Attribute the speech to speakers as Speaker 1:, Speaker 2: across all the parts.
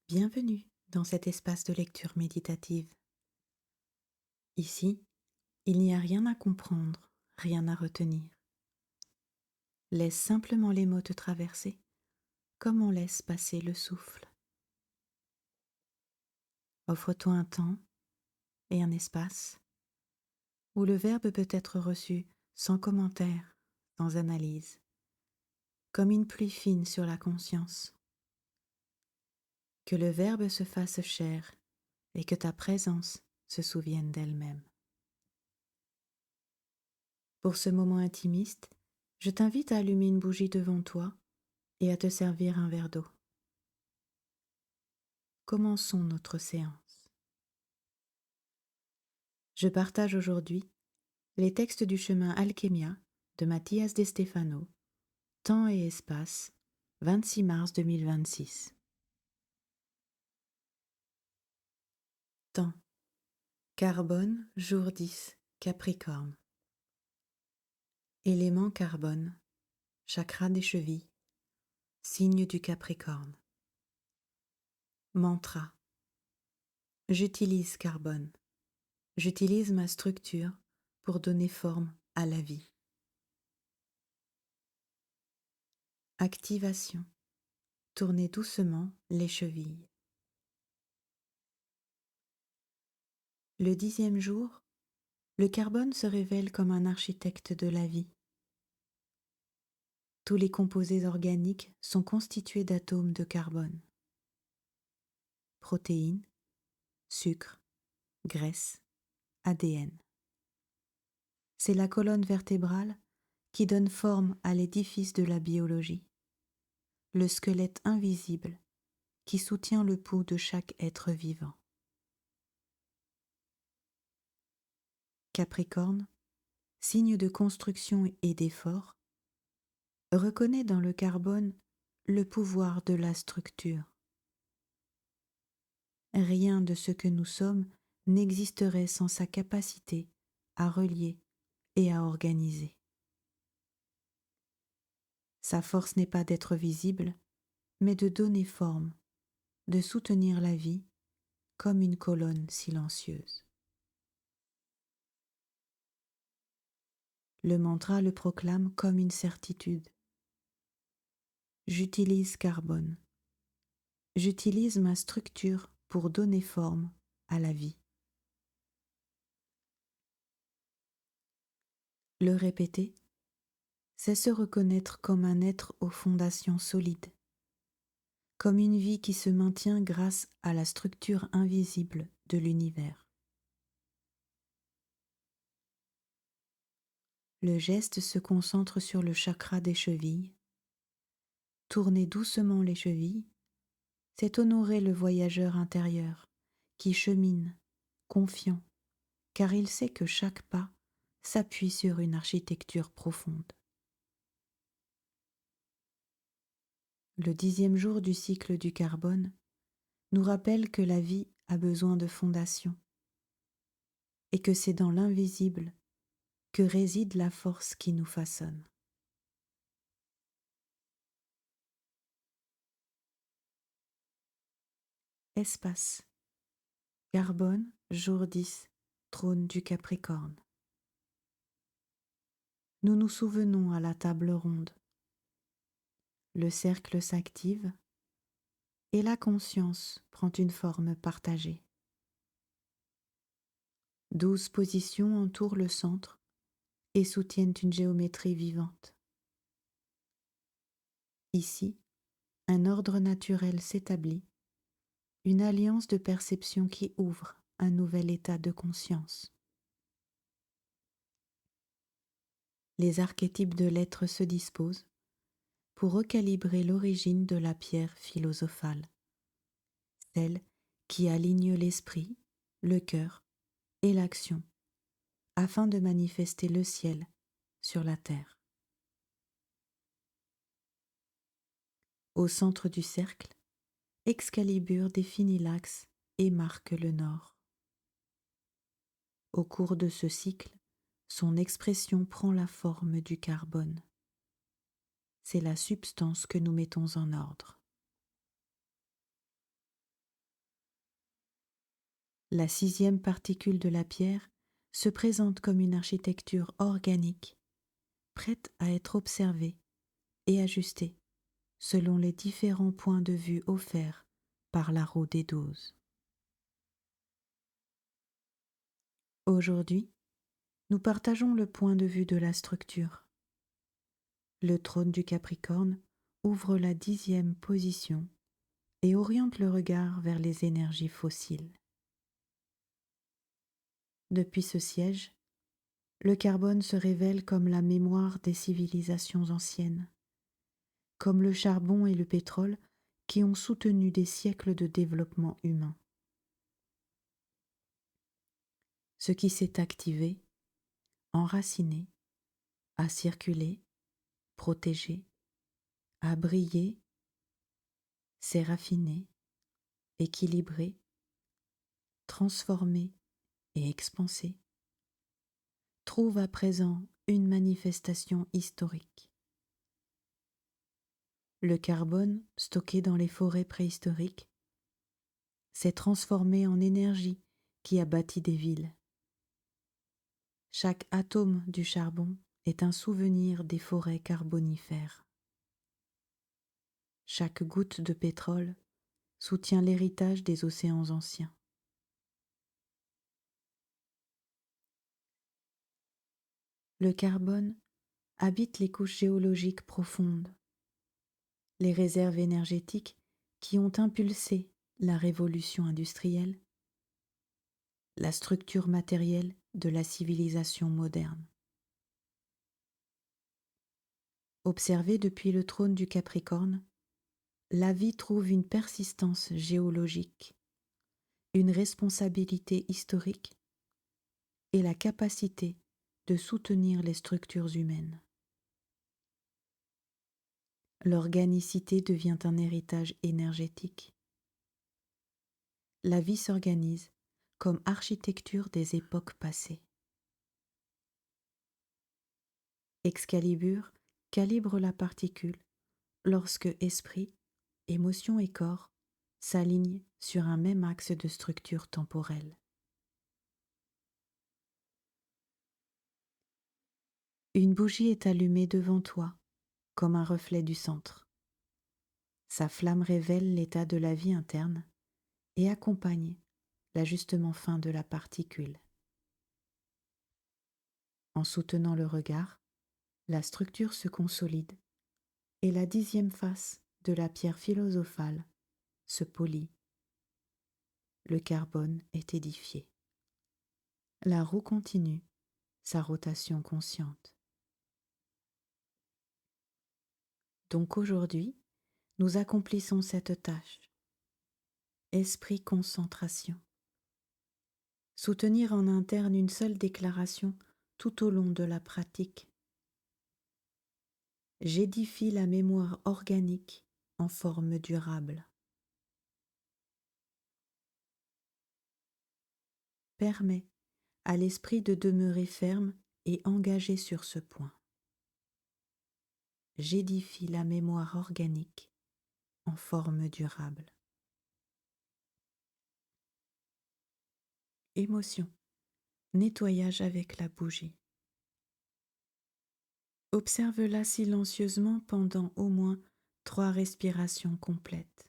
Speaker 1: Bienvenue dans cet espace de lecture méditative. Ici, il n'y a rien à comprendre, rien à retenir. Laisse simplement les mots te traverser, comme on laisse passer le souffle. Offre-toi un temps et un espace où le verbe peut être reçu sans commentaire, sans analyse, comme une pluie fine sur la conscience. Que le verbe se fasse chair et que ta présence se souvienne d'elle-même. Pour ce moment intimiste, je t'invite à allumer une bougie devant toi et à te servir un verre d'eau. Commençons notre séance. Je partage aujourd'hui les textes du chemin Alchemia de Mathias De Stefano, Temps et espace, 26 mars 2026. Temps. Carbone, jour 10, Capricorne. Élément carbone, chakra des chevilles, signe du Capricorne. Mantra. J'utilise carbone. J'utilise ma structure pour donner forme à la vie. Activation. Tournez doucement les chevilles. Le 10e jour, le carbone se révèle comme un architecte de la vie. Tous les composés organiques sont constitués d'atomes de carbone. Protéines, sucre, graisse, ADN. C'est la colonne vertébrale qui donne forme à l'édifice de la biologie, le squelette invisible qui soutient le pouls de chaque être vivant. Capricorne, signe de construction et d'effort, reconnaît dans le carbone le pouvoir de la structure. Rien de ce que nous sommes n'existerait sans sa capacité à relier et à organiser. Sa force n'est pas d'être visible, mais de donner forme, de soutenir la vie comme une colonne silencieuse. Le mantra le proclame comme une certitude. J'utilise carbone. J'utilise ma structure pour donner forme à la vie. Le répéter, c'est se reconnaître comme un être aux fondations solides, comme une vie qui se maintient grâce à la structure invisible de l'univers. Le geste se concentre sur le chakra des chevilles. Tourner doucement les chevilles, c'est honorer le voyageur intérieur qui chemine, confiant, car il sait que chaque pas s'appuie sur une architecture profonde. Le 10e jour du cycle du carbone nous rappelle que la vie a besoin de fondation et que c'est dans l'invisible que réside la force qui nous façonne. Espace. Carbone, jour 10, trône du Capricorne. Nous nous souvenons à la table ronde. Le cercle s'active et la conscience prend une forme partagée. 12 positions entourent le centre et soutiennent une géométrie vivante. Ici, un ordre naturel s'établit, une alliance de perception qui ouvre un nouvel état de conscience. Les archétypes de l'être se disposent pour recalibrer l'origine de la pierre philosophale, celle qui aligne l'esprit, le cœur et l'action, afin de manifester le ciel sur la terre. Au centre du cercle, Excalibur définit l'axe et marque le nord. Au cours de ce cycle, son expression prend la forme du carbone. C'est la substance que nous mettons en ordre. La 6e particule de la pierre se présente comme une architecture organique, prête à être observée et ajustée selon les différents points de vue offerts par la roue des 12. Aujourd'hui, nous partageons le point de vue de la structure. Le trône du Capricorne ouvre la 10e position et oriente le regard vers les énergies fossiles. Depuis ce siège, le carbone se révèle comme la mémoire des civilisations anciennes, comme le charbon et le pétrole qui ont soutenu des siècles de développement humain. Ce qui s'est activé, enraciné, a circulé, protégé, a brillé, s'est raffiné, équilibré, transformé et expansé, trouve à présent une manifestation historique. Le carbone stocké dans les forêts préhistoriques s'est transformé en énergie qui a bâti des villes. Chaque atome du charbon est un souvenir des forêts carbonifères. Chaque goutte de pétrole soutient l'héritage des océans anciens. Le carbone habite les couches géologiques profondes, les réserves énergétiques qui ont impulsé la révolution industrielle, la structure matérielle de la civilisation moderne. Observée depuis le trône du Capricorne, la vie trouve une persistance géologique, une responsabilité historique et la capacité de soutenir les structures humaines. L'organicité devient un héritage énergétique. La vie s'organise comme architecture des époques passées. Excalibur calibre la particule lorsque esprit, émotion et corps s'alignent sur un même axe de structure temporelle. Une bougie est allumée devant toi comme un reflet du centre. Sa flamme révèle l'état de la vie interne et accompagne l'ajustement fin de la particule. En soutenant le regard, la structure se consolide et la 10e face de la pierre philosophale se polit. Le carbone est édifié. La roue continue sa rotation consciente. Donc aujourd'hui, nous accomplissons cette tâche. Esprit concentration. Soutenir en interne une seule déclaration tout au long de la pratique. J'édifie la mémoire organique en forme durable. Permet à l'esprit de demeurer ferme et engagé sur ce point. J'édifie la mémoire organique en forme durable. Émotion. Nettoyage avec la bougie. Observe-la silencieusement pendant au moins 3 respirations complètes.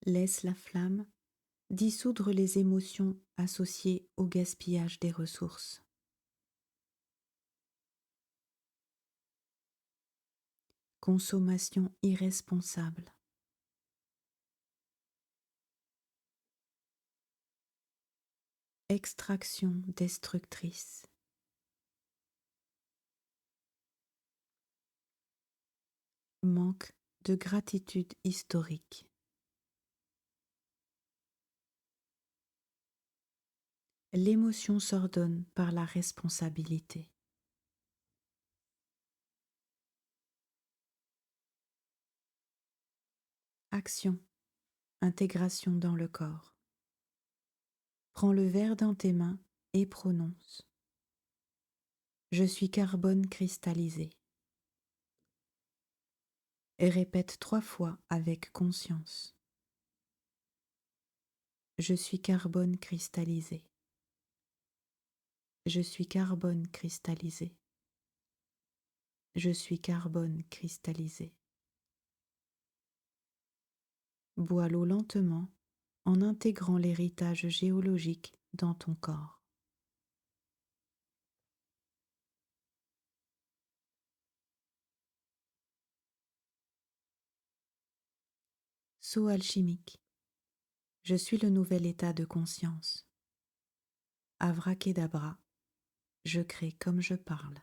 Speaker 1: Laisse la flamme dissoudre les émotions associées au gaspillage des ressources. Consommation irresponsable. Extraction destructrice. Manque de gratitude historique. L'émotion s'ordonne par la responsabilité. Action, intégration dans le corps. Prends le verre dans tes mains et prononce. Je suis carbone cristallisé. Et répète 3 fois avec conscience. Je suis carbone cristallisé. Je suis carbone cristallisé. Je suis carbone cristallisé. Bois l'eau lentement en intégrant l'héritage géologique dans ton corps. Saut alchimique. Je suis le nouvel état de conscience. Avrakedabra. Je crée comme je parle.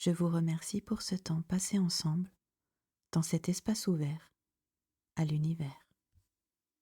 Speaker 1: Je vous remercie pour ce temps passé ensemble dans cet espace ouvert à l'univers.